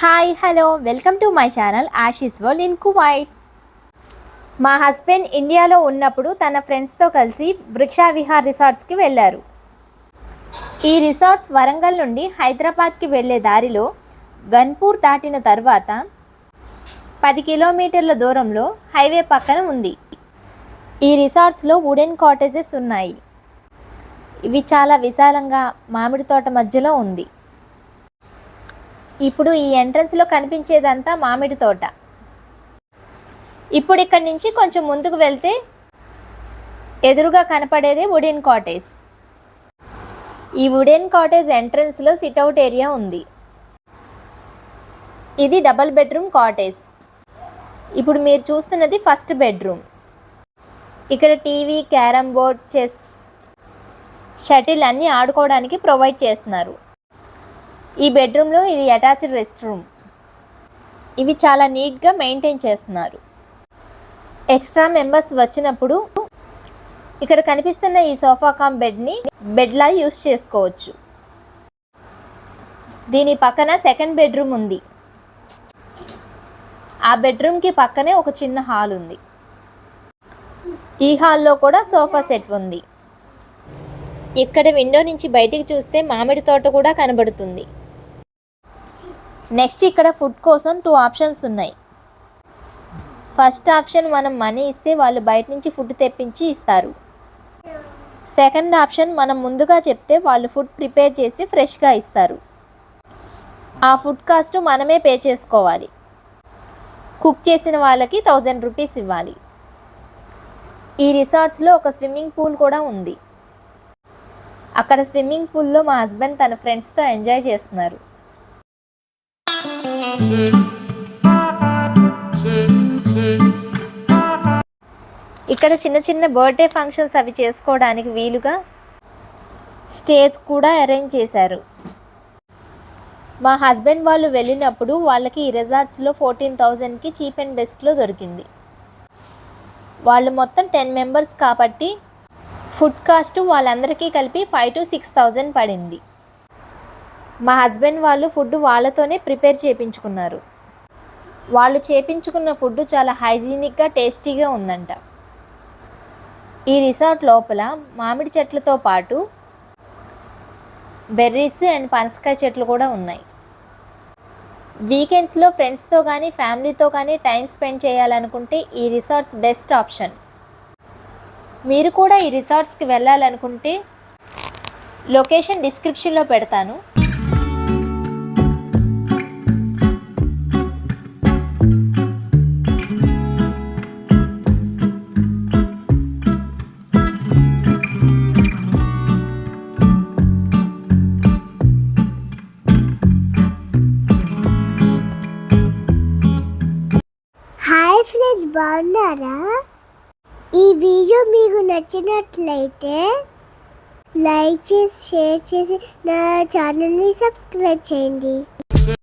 Hi hello welcome to my channel Ashi's world in Kuwait. మా husband ఇండియాలో ఉన్నప్పుడు తన ఫ్రెండ్స్తో కలిసి వృక్షా విహార్ రిసార్ట్స్కి వెళ్ళారు. ఈ రిసార్ట్స్ వరంగల్ నుండి హైదరాబాద్కి వెళ్ళే దారిలో గన్పూర్ దాటిన తర్వాత 10 కిలోమీటర్ల దూరంలో హైవే పక్కన ఉంది. ఈ రిసార్ట్స్లో వుడెన్ కాటేజెస్ ఉన్నాయి. ఇవి చాలా విశాలంగా మామిడి తోట మధ్యలో ఉంది. ఇప్పుడు ఈ ఎంట్రన్స్లో కనిపించేదంతా మామిడి తోట. ఇప్పుడు ఇక్కడి నుంచి కొంచెం ముందుకు వెళ్తే ఎదురుగా కనపడేదే వుడెన్ కాటేజ్. ఈ వుడెన్ కాటేజ్ ఎంట్రన్స్లో సిట్అవుట్ ఏరియా ఉంది. ఇది డబుల్ బెడ్రూమ్ కాటేజ్. ఇప్పుడు మీరు చూస్తున్నది ఫస్ట్ బెడ్రూమ్. ఇక్కడ TV, carrom board, chess, shuttle అన్నీ ఆడుకోవడానికి ప్రొవైడ్ చేస్తున్నారు. ఈ బెడ్రూమ్లో ఇది అటాచ్డ్ రెస్ట్ రూమ్. ఇవి చాలా నీట్గా మెయింటైన్ చేస్తున్నారు. ఎక్స్ట్రా మెంబర్స్ వచ్చినప్పుడు ఇక్కడ కనిపిస్తున్న ఈ సోఫా కామ్ బెడ్ని బెడ్లా యూస్ చేసుకోవచ్చు. దీని పక్కన సెకండ్ బెడ్రూమ్ ఉంది. ఆ బెడ్రూమ్కి పక్కనే ఒక చిన్న హాల్ ఉంది. ఈ హాల్లో కూడా సోఫా సెట్ ఉంది. ఇక్కడ విండో నుంచి బయటికి చూస్తే మామిడి తోట కూడా కనబడుతుంది. నెక్స్ట్ ఇక్కడ ఫుడ్ కోసం 2 ఆప్షన్స్ ఉన్నాయి. ఫస్ట్ ఆప్షన్ మనం మనీ ఇస్తే వాళ్ళు బయట నుంచి ఫుడ్ తెప్పించి ఇస్తారు. సెకండ్ ఆప్షన్ మనం ముందుగా చెప్తే వాళ్ళు ఫుడ్ ప్రిపేర్ చేసి ఫ్రెష్గా ఇస్తారు. ఆ ఫుడ్ కాస్ట్ మనమే పే చేసుకోవాలి. కుక్ చేసిన వాళ్ళకి 1000 రూపీస్ ఇవ్వాలి. ఈ రిసార్ట్స్లో ఒక స్విమ్మింగ్ పూల్ కూడా ఉంది. అక్కడ స్విమ్మింగ్ పూల్లో మా హస్బెండ్ తన ఫ్రెండ్స్తో ఎంజాయ్ చేస్తున్నారు. ఇక్కడ చిన్న చిన్న బర్త్డే ఫంక్షన్స్ అవి చేసుకోవడానికి వీలుగా స్టేజ్ కూడా అరేంజ్ చేశారు. మా హస్బెండ్ వాళ్ళు వెళ్ళినప్పుడు వాళ్ళకి ఈ రిసార్ట్స్లో 14,000కి చీప్ అండ్ బెస్ట్లో దొరికింది. వాళ్ళు మొత్తం 10 మెంబర్స్ కాబట్టి ఫుడ్ కాస్ట్ వాళ్ళందరికీ కలిపి 5,000 to 6,000 పడింది. మా హస్బెండ్ వాళ్ళు ఫుడ్ వాళ్ళతోనే ప్రిపేర్ చేయించుకున్నారు. వాళ్ళు చేయించుకున్న ఫుడ్ చాలా హైజీనిక్గా టేస్టీగా ఉందంట. ఈ రిసార్ట్ లోపల మామిడి చెట్లతో పాటు బెర్రీస్ అండ్ పనసకాయ చెట్లు కూడా ఉన్నాయి. వీకెండ్స్లో ఫ్రెండ్స్తో కానీ ఫ్యామిలీతో కానీ టైం స్పెండ్ చేయాలనుకుంటే ఈ రిసార్ట్స్ బెస్ట్ ఆప్షన్. మీరు కూడా ఈ రిసార్ట్స్కి వెళ్ళాలనుకుంటే లొకేషన్ డిస్క్రిప్షన్లో పెడతాను. హాయ్ ఫ్రెండ్స్, బాగున్నారా? ఈ వీడియో మీకు నచ్చినట్లయితే లైక్ చేసి షేర్ చేసి నా ఛానల్ని సబ్స్క్రైబ్ చేయండి.